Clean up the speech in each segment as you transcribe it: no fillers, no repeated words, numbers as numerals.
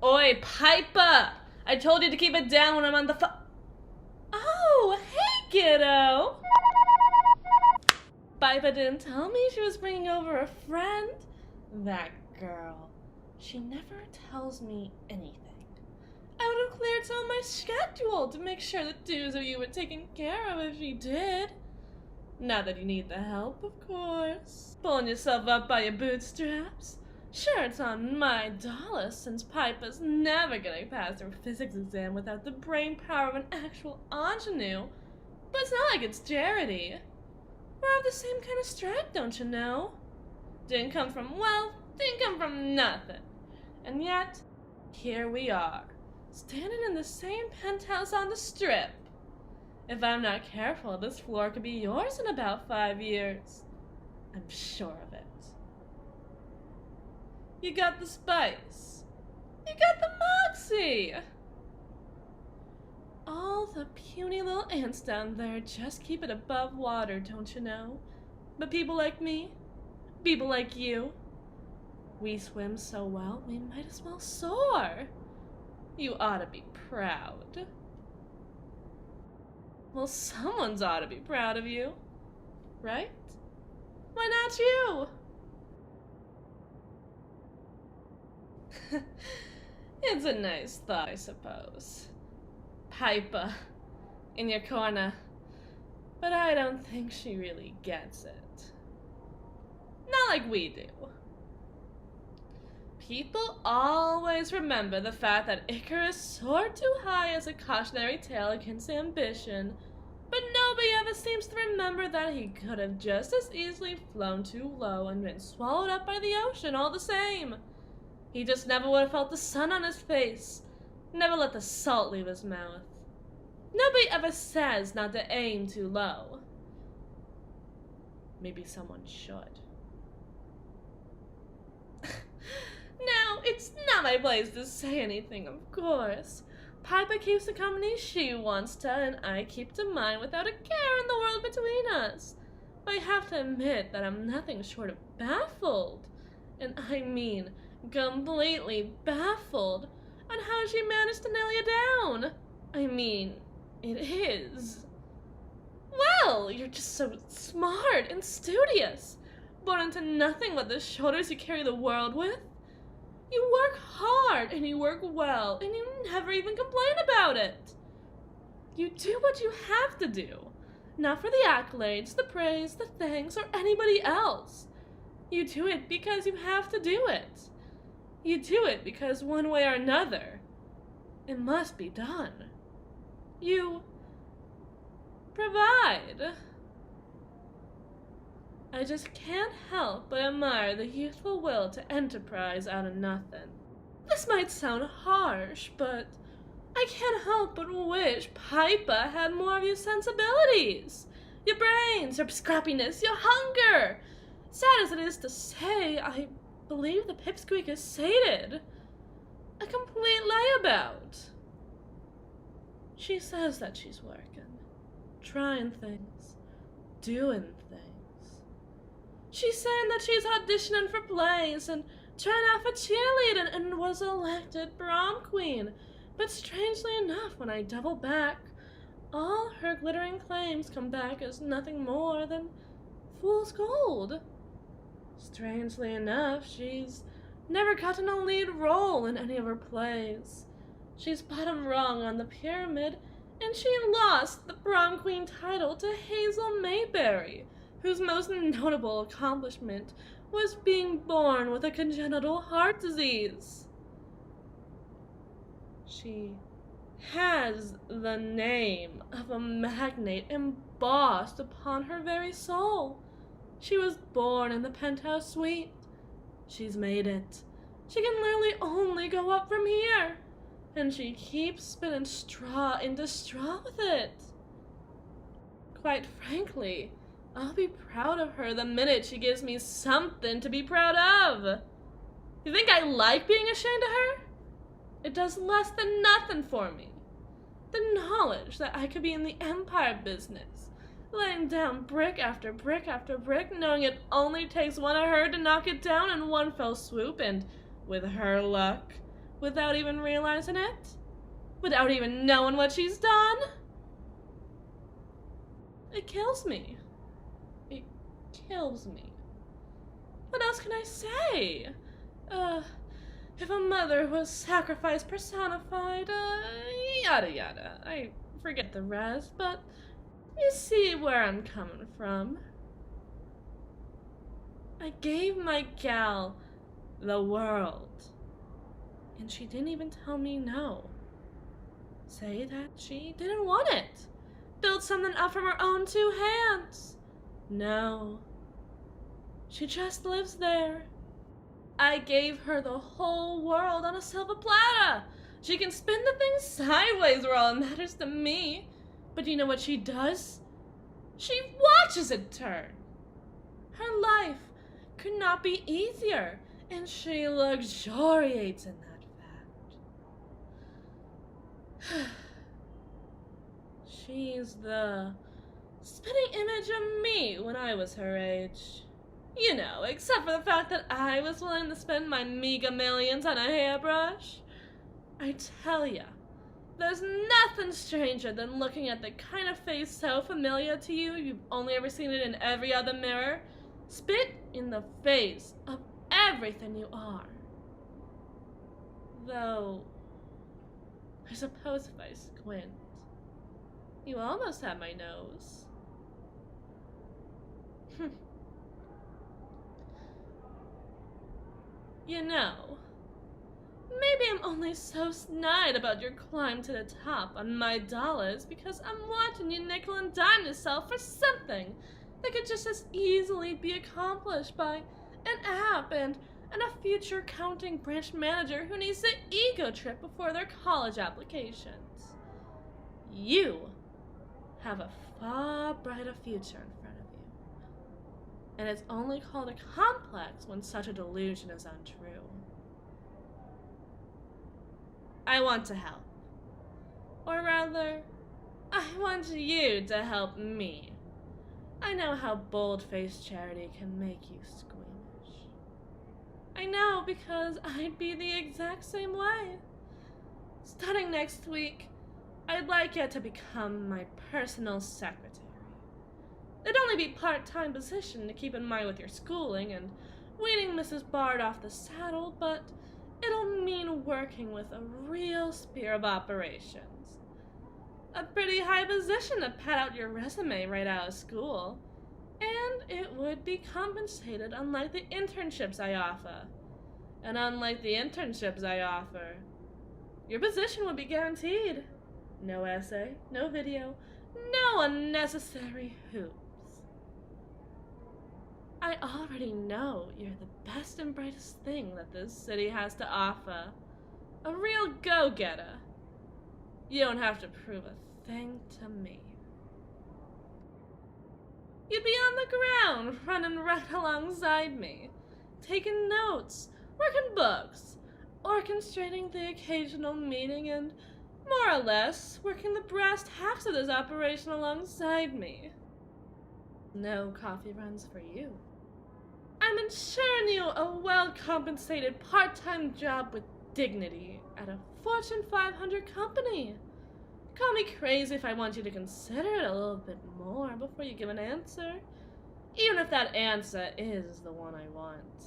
Oi, Piper! I told you to keep it down when I'm on the Oh, hey, kiddo! Piper didn't tell me she was bringing over a friend. That girl. She never tells me anything. I would have cleared some of my schedule to make sure the twos of you were taken care of if she did. Not that you need the help, of course. Pulling yourself up by your bootstraps. Sure, it's on my dollar since Piper's never getting past her physics exam without the brain power of an actual ingenue. But it's not like it's charity. We're of the same kind of stripe, don't you know? Didn't come from wealth, didn't come from nothing. And yet, here we are, standing in the same penthouse on the Strip. If I'm not careful, this floor could be yours in about 5 years. I'm sure of it. You got the spice. You got the moxie. All the puny little ants down there just keep it above water, don't you know? But people like me, people like you, we swim so well we might as well soar. You ought to be proud. Well, someone's ought to be proud of you, right? Why not you? It's a nice thought, I suppose. Piper, in your corner. But I don't think she really gets it. Not like we do. People always remember the fact that Icarus soared too high as a cautionary tale against ambition, but nobody ever seems to remember that he could have just as easily flown too low and been swallowed up by the ocean all the same. He just never would have felt the sun on his face, never let the salt leave his mouth. Nobody ever says not to aim too low. Maybe someone should. Now, it's not my place to say anything, of course. Piper keeps the company she wants to, and I keep to mine without a care in the world between us. But I have to admit that I'm nothing short of baffled. And I mean completely baffled on how she managed to nail you down. I mean, it is. Well, you're just so smart and studious, born into nothing but the shoulders you carry the world with. You work hard, and you work well, and you never even complain about it. You do what you have to do, not for the accolades, the praise, the thanks, or anybody else. You do it because you have to do it. You do it because one way or another, it must be done. You provide. I just can't help but admire the youthful will to enterprise out of nothing. This might sound harsh, but I can't help but wish Piper had more of your sensibilities. Your brains, your scrappiness, your hunger. Sad as it is to say, I believe the pipsqueak is sated. A complete layabout. She says that she's working, trying things, doing things. She's saying that she's auditioning for plays and trying out for cheerleading and was elected prom queen. But strangely enough, when I double back, all her glittering claims come back as nothing more than fool's gold. Strangely enough, she's never gotten a lead role in any of her plays. She's bottom rung on the pyramid, and she lost the prom queen title to Hazel Mayberry, whose most notable accomplishment was being born with a congenital heart disease. She has the name of a magnate embossed upon her very soul. She was born in the penthouse suite. She's made it. She can literally only go up from here. And she keeps spinning straw into straw with it. Quite frankly, I'll be proud of her the minute she gives me something to be proud of. You think I like being ashamed of her? It does less than nothing for me. The knowledge that I could be in the empire business, laying down brick after brick after brick, knowing it only takes one of her to knock it down in one fell swoop, and with her luck, without even realizing it? Without even knowing what she's done? It kills me. It kills me. What else can I say? If a mother was sacrifice personified, yada yada. I forget the rest, but you see where I'm coming from. I gave my gal the world, and she didn't even tell me no. Say that she didn't want it. Build something up from her own two hands. No. She just lives there. I gave her the whole world on a silver platter. She can spin the thing sideways where all it matters to me. But you know what she does? She watches it turn. Her life could not be easier, and she luxuriates in that fact. She's the spitting image of me when I was her age. You know, except for the fact that I was willing to spend my meager millions on a hairbrush. I tell ya, there's nothing stranger than looking at the kind of face so familiar to you you've only ever seen it in every other mirror. Spit in the face of everything you are. Though, I suppose if I squint, you almost have my nose. You know, maybe I'm only so snide about your climb to the top on my dollars because I'm watching you nickel and dime yourself for something that could just as easily be accomplished by an app and a future accounting branch manager who needs the ego trip before their college applications. You have a far brighter future in front of you. And it's only called a complex when such a delusion is untrue. I want to help. Or rather, I want you to help me. I know how bold-faced charity can make you squeamish. I know because I'd be the exact same way. Starting next week, I'd like you to become my personal secretary. It'd only be part-time position to keep in mind with your schooling and weaning Mrs. Bard off the saddle, but it'll mean working with a real spear of operations. A pretty high position to pad out your resume right out of school. And it would be compensated unlike the internships I offer. And unlike the internships I offer, your position would be guaranteed. No essay, no video, no unnecessary hoops. I already know you're the best and brightest thing that this city has to offer. A real go-getter. You don't have to prove a thing to me. You'd be on the ground, running right alongside me, taking notes, working books, orchestrating the occasional meeting, and more or less working the brass tacks of this operation alongside me. No coffee runs for you. I'm ensuring you a well-compensated part-time job with dignity at a Fortune 500 company. Call me crazy if I want you to consider it a little bit more before you give an answer, even if that answer is the one I want.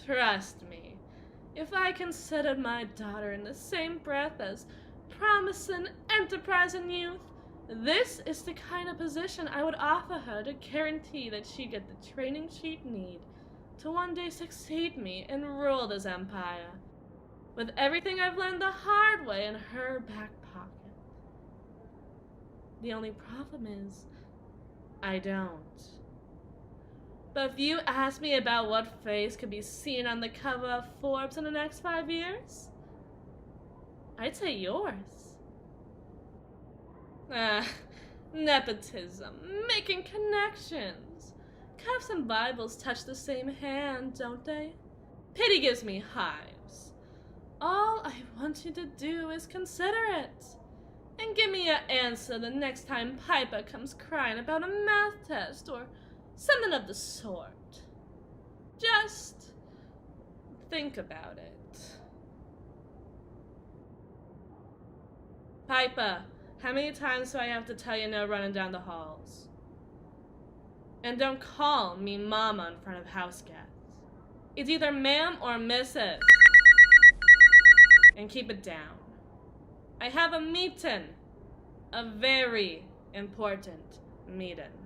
Trust me, if I considered my daughter in the same breath as promising, enterprising youth, this is the kind of position I would offer her to guarantee that she'd get the training she'd need to one day succeed me and rule this empire, with everything I've learned the hard way in her back pocket. The only problem is, I don't. But if you ask me about what face could be seen on the cover of Forbes in the next 5 years, I'd say yours. Nepotism, making connections. Cups and Bibles touch the same hand, don't they? Pity gives me hives. All I want you to do is consider it. And give me an answer the next time Piper comes crying about a math test or something of the sort. Just think about it. Piper, how many times do I have to tell you no running down the halls? And don't call me Mama in front of house guests. It's either ma'am or Mrs. And keep it down. I have a meeting. A very important meeting.